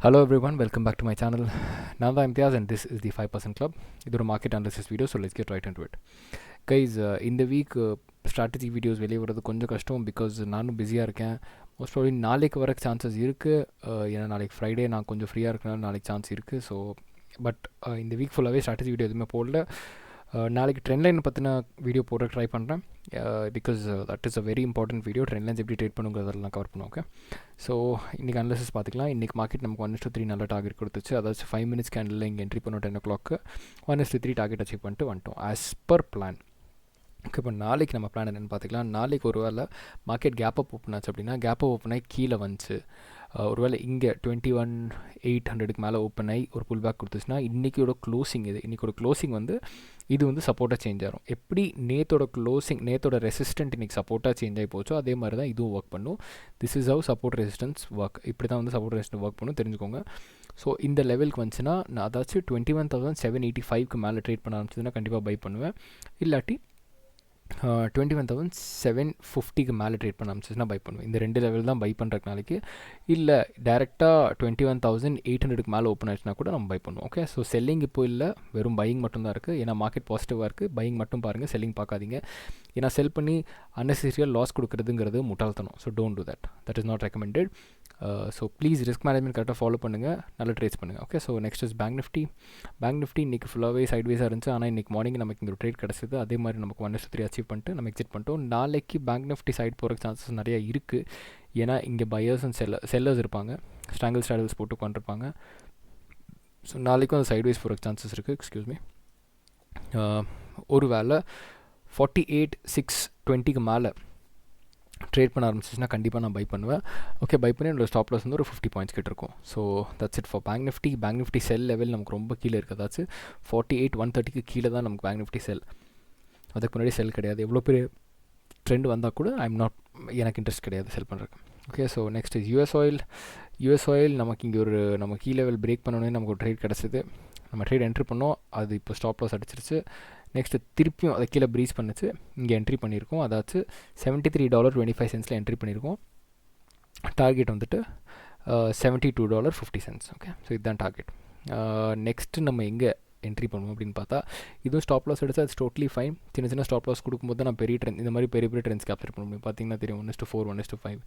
Hello everyone, welcome back to my channel. Now I'm Imtiaz and this is the 5% Club. This is a market analysis video, so let's get right into it. Guys, in the week, strategy videos வெளியே வரது கொஞ்சம் கஷ்டம் because நானும் பிஸியாக இருக்கேன். Most probably நாளைக்கு வர chances இருக்குது. ஏன்னா நாளைக்கு ஃப்ரைடே நான் கொஞ்சம் ஃப்ரீயாக இருக்கனால நாளைக்கு சான்ஸ் இருக்குது. ஸோ பட் இந்த வீக் ஃபுல்லாகவே ஸ்ட்ராட்டஜி வீடியோ எதுவுமே போடல. நாளைக்கு ட்ரெண்ட் லைன் பற்றின வீடியோ போட ட்ரை பண்ணுறேன் because that is a very important video. Trend lines எப்படி ட்ரேட் பண்ணுங்கிறதெல்லாம் கவர் பண்ணுவோம். ஓகே, ஸோ இன்றைக்கி அனாலிசிஸ் பார்த்துக்கலாம். இன்றைக்கி மார்க்கெட் நமக்கு 1:3 நல்ல டார்கெட் கொடுத்துச்சு. அதாவது 5 minutes கேண்டில் இங்கே என்ட்ரி பண்ணோம் 10 o'clock 1:3 டார்கெட் அச்சீவ் பண்ணிட்டு வந்துட்டோம் ஆஸ் பர் பிளான். ஓகே, இப்போ நாளைக்கு நம்ம பிளான் என்னென்னு பார்த்துக்கலாம். நாளைக்கு ஒரு வேளை மார்க்கெட் கேப் அப் ஓப்பன் ஆச்சு அப்படின்னா கேப் அப் ஓப்பன் ஆகி கீழே வந்துச்சு, ஒருவேளை இங்கே 21,800க்கு மேலே ஓப்பன் ஆகி ஒரு புல் பேக் கொடுத்துச்சுன்னா இன்றைக்கியோட க்ளோசிங் இன்றைக்கோட க்ளோசிங் இது சப்போர்ட்டாக சேஞ்ச் ஆகும். எப்படி நேத்தோட ரெசிஸ்டன்ட் இன்றைக்கி சப்போர்ட்டாக சேஞ்ச் ஆகி போச்சோ அதே மாதிரி தான் இதுவும் ஒர்க் பண்ணும். This is how support resistance work. இப்படி தான் சப்போர்ட் ரெசிஸ்டன்ஸ் ஒர்க் பண்ணும், தெரிஞ்சுக்கோங்க. ஸோ இந்த லெவலுக்கு வந்துச்சுன்னா நான் அதாச்சும் 21,785க்கு மேலே ட்ரேட் பண்ண ஆரம்பிச்சதுன்னா கண்டிப்பாக பை பண்ணுவேன். இல்லாட்டி 21,750க்கு மேலே ட்ரேட் பண்ண ஆரம்பிச்சுன்னா பை பண்ணுவேன். இந்த ரெண்டு லெவல் தான் பை பண்ணுறக்கு நாளைக்கு. இல்லை டேரெக்டாக 21,800க்கு மேலே ஓப்பன் ஆச்சுன்னா கூட நம்ம பை பண்ணுவோம். ஓகே, ஸோ செல்லிங் இப்போ இல்லை, வெறும் பையிங் மட்டும்தான் இருக்குது. ஏன்னா மார்க்கெட் பாசிட்டிவாக இருக்குது. பையிங் மட்டும் பாருங்கள், செல்லிங் பார்க்காதீங்க. ஏன்னா செல் பண்ணி அன்னெசரியாக லாஸ் கொடுக்குறதுங்கிறது முட்டாள்தனம். So don't do that is not recommended. So please risk management கரெக்டாக ஃபாலோ பண்ணுங்கள், நல்ல ட்ரேட்ஸ் பண்ணுங்கள். Okay, so next is bank Nifty. இன்றைக்கி ஃபுல்லாகவே சைட்வேஸாக இருந்துச்சு. ஆனால் இன்றைக்கி மார்னிங் நமக்கு இங்கே ஒரு ட்ரேட் கிடச்சிது. அதே மாதிரி நமக்கு 1:3 அச்சீவ் பண்ணிட்டு நம்ம எக்ஸிட் பண்ணிட்டோம். நாளைக்கு பேங்க் நிஃப்டி சைட் போகிறக்கு சான்சஸ் நிறையா இருக்குது. ஏன்னா இங்கே பையர்ஸ் அண்ட் செல்லர்ஸ் இருப்பாங்க, ஸ்ட்ராங்கிள்ஸ் போட்டு உட்காந்துருப்பாங்க. ஸோ நாளைக்கும் அந்த சைட்வேஸ் போகிறக்கு சான்சஸ் இருக்குது. Excuse me. ஒரு வேளை 48,620க்கு மேலே ட்ரேட் பண்ண ஆரம்பிச்சிச்சுன்னா கண்டிப்பாக நான் பை பண்ணுவேன். ஓகே, பை பண்ணி என்னோடய ஸ்டாப் லாஸ் ஒரு 50 points கிட்ட இருக்கும். So that's it for bank Nifty sell level நமக்கு ரொம்ப கீழே இருக்கதாச்சு. 48,130க்கு கீழே தான் நமக்கு பேங்க் நிஃப்டி செல். அதுக்கு முன்னாடி செல் கிடையாது. எவ்வளோ பெரிய ட்ரெண்ட் வந்தால் கூட எனக்கு இன்ட்ரெஸ்ட் கிடையாது செல் பண்ணுறதுக்கு. Okay, so next is US oil. நமக்கு இங்கே நம்ம கீ லெவல் பிரேக் பண்ணோன்னே நமக்கு ஒரு ட்ரேட் கிடச்சிது. நம்ம ட்ரேட் என்ட்ரி பண்ணோம், அது இப்போ ஸ்டாப் லாஸ் அடிச்சிருச்சு. நெக்ஸ்ட்டு திருப்பியும் அதை கீழே ப்ரீஸ் பண்ணிச்சு, இங்கே என்ட்ரி பண்ணியிருக்கோம். அதாச்சும் $73.25 என்ட்ரி பண்ணியிருக்கோம். டார்கெட் $72.50. ஓகே, ஸோ இதுதான் டார்கெட். நெக்ஸ்ட்டு நம்ம எங்கே என்ட்ரி பண்ணுவோம் அப்படின்னு பார்த்தா இதுவும் ஸ்டாப் லாஸ் எடுத்து அது டோட்டலி ஃபைன். சின்ன ஸ்டாப் லாஸ் கொடுக்கும்போது நான் பெரிய ட்ரெண்ட் இந்த மாதிரி பெரிய ட்ரெண்ட்ஸ் கேப்சர் பண்ண முடியும். பார்த்தீங்கன்னா தெரியும் 1:4 1:5.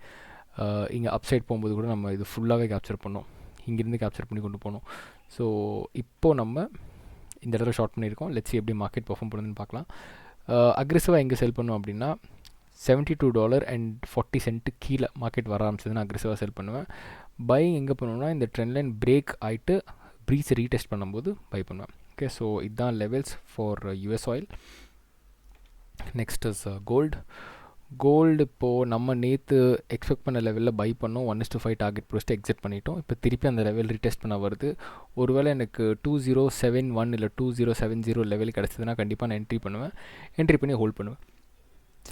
இங்கே அப்சைட் போகும்போது கூட நம்ம இது ஃபுல்லாகவே கேப்சர் பண்ணோம், இங்கேருந்து கேப்சர் பண்ணி கொண்டு போனோம். ஸோ இப்போது நம்ம இந்த இடத்துல ஷார்ட் பண்ணியிருக்கோம். லெட்ஸ் எப்படி மார்க்கெட் பர்ஃபார்ம் பண்ணுதுன்னு பார்க்கலாம். அக்ரெசிவாக எங்கே செல் பண்ணோம் அப்படின்னா $72.40 கீழே மார்க்கெட் வர ஆரம்பிச்சதுன்னா அக்ரெசிவாக செல் பண்ணுவேன். பை எங்கே பண்ணுவோம்னா இந்த ட்ரெண்ட் லைன் பிரேக் ஆகிட்டு ப்ரீஸ் ரீடெஸ்ட் பண்ணும்போது பை பண்ணுவேன். ஓகே, ஸோ இதுதான் levels for US oil. Next is gold. இப்போது நம்ம நேற்று எக்ஸ்பெக்ட் பண்ண லெவலில் பை பண்ணோம். 1:5 டார்கெட் ப்ரோஸ்ட்டு எக்ஸிட் பண்ணிட்டோம். இப்போ திருப்பி அந்த லெவல் ரீடெஸ்ட் பண்ண வருது. ஒருவேளை எனக்கு 2071 இல்லை 2070 லெவல் கிடச்சதுன்னா கண்டிப்பாக நான் என்ட்ரி பண்ணி ஹோல்ட் பண்ணுவேன்.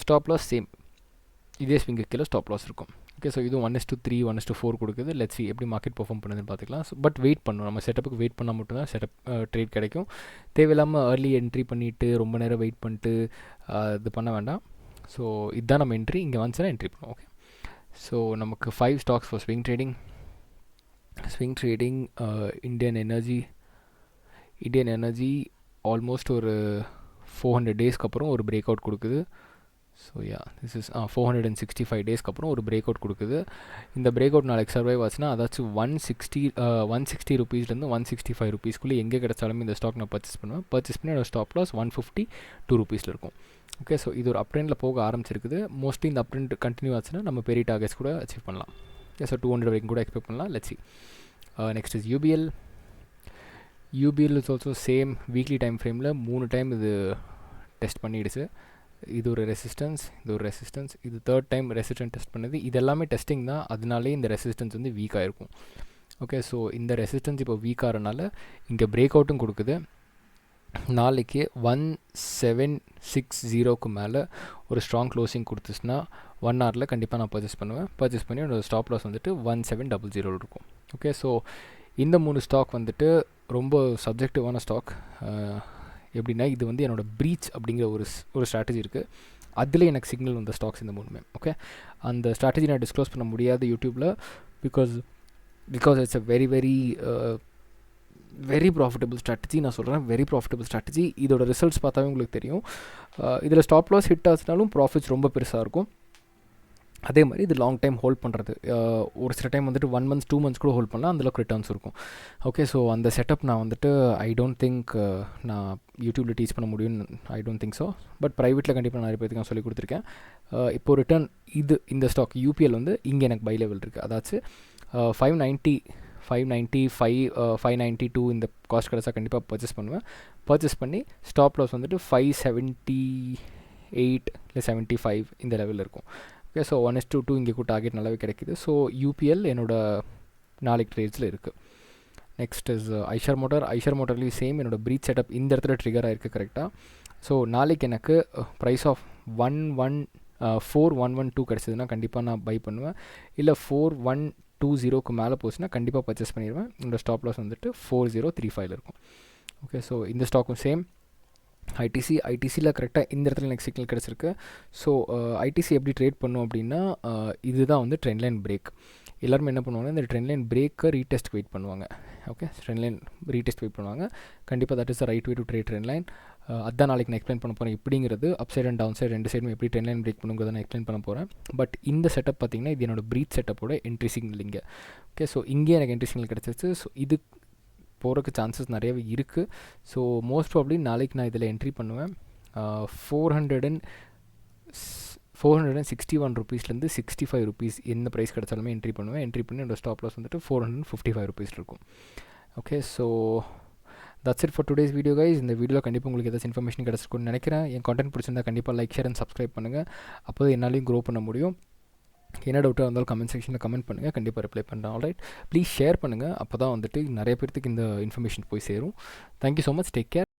ஸ்டாப் லாஸ் சேம், இதே ஸ்விங்கு கீழே ஸ்டாப் லாஸ் இருக்கும். ஓகே, ஸோ இதுவும் 1:3 1:4 கொடுக்குது. லெட்ஸ் சி எப்படி மார்க்கெட் பர்ஃபார்ம் பண்ணுதுன்னு பார்த்துக்கலாம். பட் வெயிட் பண்ணணும், நம்ம செட்டப்புக்கு வெயிட் பண்ணால் மட்டும்தான் ட்ரேட் கிடைக்கும். தேவையில்லாமல் ஏர்லி என்ட்ரி பண்ணிவிட்டு ரொம்ப நேரம் வெயிட் பண்ணிட்டு இது பண்ண வேண்டாம். ஸோ இதுதான் நம்ம என்ட்ரி. இங்கே வந்துச்சுன்னா என்ட்ரி பண்ணுவோம். ஓகே, ஸோ நமக்கு 5 stocks for swing trading. Indian energy almost ஒரு 400 daysக்கு அப்புறம் ஒரு பிரேக் அவுட் கொடுக்குது. ஸோ திஸ் இஸ் 465 daysக்கு அப்புறம் ஒரு பிரேக் அவுட் கொடுக்குது. இந்த பிரேக் அவுட் நாளைக்கு சர்வைவ் ஆச்சுன்னா அதாச்சும் 160 rupeesலேருந்து 165 rupeesக்குள்ளே எங்கே கிடைச்சாலுமே இந்த ஸ்டாக் நான் பர்ச்சேஸ் பண்ணி என்னோட ஸ்டாப் லாஸ் 152 rupeesல இருக்கும். ஓகே, ஸோ இது ஒரு அப் ட்ரெண்டில் போக ஆரம்பிச்சிருக்குது. மோஸ்ட்லி இந்த அப் ட்ரெண்ட் கண்டினியூ ஆச்சுன்னா நம்ம பெரிய டார்கெட்ஸ் கூட அச்சீவ் பண்ணலாம். ஓகே, ஸோ 200 வரைக்கும் கூட எக்ஸ்பெக்ட் பண்ணலாம். Let's see. Next is UPL is also same. Weekly time ஃப்ரேமில் 3 டைம் இது டெஸ்ட் பண்ணிடுச்சு. இது ஒரு ரெசிஸ்டன்ஸ், இது 3rd டைம் ரெசிஸ்டன்ஸ் டெஸ்ட் பண்ணுது. இது எல்லாமே டெஸ்டிங் தான், அதனாலே இந்த ரெசிஸ்டன்ஸ் வீக்காக இருக்கும். ஓகே, ஸோ இந்த ரெசிஸ்டன்ஸ் இப்போ வீக் ஆகிறனால இங்கே பிரேக் அவுட்டும் கொடுக்குது. நாளைக்கு 1760க்கு மேலே ஒரு ஸ்ட்ராங் க்ளோசிங் கொடுத்துச்சுன்னா 1 hourல கண்டிப்பாக நான் பர்ச்சேஸ் பண்ணி என்னோடய ஸ்டாப் லாஸ் 1700 இருக்கும். ஓகே, ஸோ இந்த 3 ஸ்டாக் ரொம்ப சப்ஜெக்டிவான ஸ்டாக். எப்படின்னா இது என்னோடய ப்ரீச் அப்படிங்கிற ஒரு ஸ்ட்ராட்டஜி இருக்குது. அதில் எனக்கு சிக்னல் வந்த ஸ்டாக்ஸ் இந்த 3மே. ஓகே, அந்த ஸ்ட்ராட்டஜி நான் டிஸ்க்ளோஸ் பண்ண முடியாது யூடியூப்பில், because because it's a very very very profitable strategy. நான் சொல்கிறேன் வெரி ப்ராஃபிட்டபிள் ஸ்ட்ராட்டஜி. இதோட ரிசல்ட்ஸ் பார்த்தாவே உங்களுக்கு தெரியும். இதில் ஸ்டாப் லாஸ் ஹிட் ஆச்சுனாலும் ப்ராஃபிட்ஸ் ரொம்ப பெருசாக இருக்கும். அதே மாதிரி இது லாங் டைம் ஹோல்ட் பண்ணுறது, ஒரு சில டைம் வந்துட்டு 1 month 2 months கூட ஹோல்ட் பண்ணலாம், அந்தளவுக்கு ரிட்டர்ன்ஸ் இருக்கும். ஓகே, ஸோ அந்த செட்டப் நான் வந்துட்டு ஐ டோன்ட் திங்க் நான் யூடியூப்பில் டீச் பண்ண முடியும்னு I don't think so. But ப்ரைவேட்டில் கண்டிப்பாக நிறைய பேருக்கு நான் சொல்லி கொடுத்துருக்கேன். இப்போது ரிட்டர்ன் இந்த ஸ்டாக் யூபிஎல் வந்து இங்கே எனக்கு பை லெவல் இருக்குது. அதாச்சும் 592 இந்த காஸ்ட் கிடச்சா கண்டிப்பாக பர்ச்சேஸ் பண்ணி ஸ்டாப் லாஸ் வந்துட்டு 578 இல்லை 75 இந்த லெவலில் இருக்கும். ஓகே, ஸோ 1:2 இங்கே கூட டார்கெட் நல்லாவே கிடைக்கிது. ஸோ யூபிஎல் என்னோடய நாளைக்கு ட்ரேட்ஸில் இருக்குது. நெக்ஸ்ட் இஸ் ஐஷர் மோட்டர்லேயும் சேம் என்னோடய ப்ரீத் செட்டப் இந்த இடத்துல ட்ரிகர் ஆகிருக்கு கரெக்டாக. ஸோ நாளைக்கு எனக்கு ப்ரைஸ் ஆஃப் 4112 கிடச்சிதுன்னா கண்டிப்பாக நான் பை பண்ணுவேன். இல்லை 4120க்கு மேலே போச்சுன்னா கண்டிப்பாக பர்ச்சேஸ் பண்ணிடுவேன். என்னோடய ஸ்டாப் லாஸ் வந்துட்டு 4035 இருக்கும். ஓகே, ஸோ இந்த ஸ்டாக்கும் சேம். ஐடிசியில் கரெக்டாக இந்த இடத்துல எனக்கு சிக்னல் கிடச்சிருக்கு. ஸோ ஐடிசி எப்படி ட்ரேட் பண்ணும் அப்படின்னா, இதுதான் வந்து ட்ரெண்ட் லைன் பிரேக். எல்லாருமே என்ன பண்ணுவாங்க, இந்த ட்ரெண்ட் லைன் பிரேக்கை ரீடெஸ்ட் வெயிட் பண்ணுவாங்க. Okay, trend line retest wait பண்ணுவாங்க. கண்டிப்பாக that is the right way to trend line. அதான் நாளைக்கு நான் எக்ஸ்பிளைன் பண்ண போகிறேன். இப்படிங்கிறது up side and down side ரெண்டு சைடும் எப்படி ட்ரெண்ட் லைன் பிரேக் பண்ணுங்கிறத நான் எக்ஸ்பிளைன் பண்ண போகிறேன். பட் இந்த செட்டப் பார்த்திங்கன்னா இது என்னோட ப்ரீத் செட்டப்போட என்ட்ரி சிக்னல் இங்கே. ஓகே, ஸோ இங்கே எனக்கு என்ட்ரி சிக்னல் கிடச்சிச்சு. ஸோ இது போகிறதுக்கு சான்சஸ் நிறையவே இருக்குது. ஸோ மோஸ்ட் ப்ராப்ளி நாளைக்கு நான் இதில் என்ட்ரி பண்ணுவேன். 461 ருபீஸ்லேருந்து 65 ருபீஸ் எந்த ப்ரைஸ் கிடச்சாலுமே என்ட்ரி பண்ணுவேன். என்ட்ரி பண்ணி என்னோட ஸ்டாப் லாஸ் வந்துட்டு 455 ருபீஸ் இருக்கும். Okay, so that's it for today's video guys. இந்த வீடியோவில் கண்டிப்பாக உங்களுக்கு ஏதாச்சும் இன்ஃபர்மேஷன் கிடச்சிருக்குன்னு நினைக்கிறேன். என் கான்டென்ட் பிடிச்சிருந்தா கண்டிப்பாக லைக், ஷேர் அண்ட் சப்ஸ்கிரைப் பண்ணுங்கள். அப்போ என்னாலையும் க்ரோ பண்ண முடியும். என்ன டவுட்டாக இருந்தாலும் கமெண்ட் செக்ஷனில் கமெண்ட் பண்ணுங்கள், கண்டிப்பாக ரிப்ளை பண்ணுறேன். ஆல்ரைட், ப்ளீஸ் ஷேர் பண்ணுங்கள். அப்போ தான் வந்துட்டு நிறைய பேர்த்துக்கு இந்த இன்ஃபர்மேஷன் போய் சேரும். Thank you so much, take care.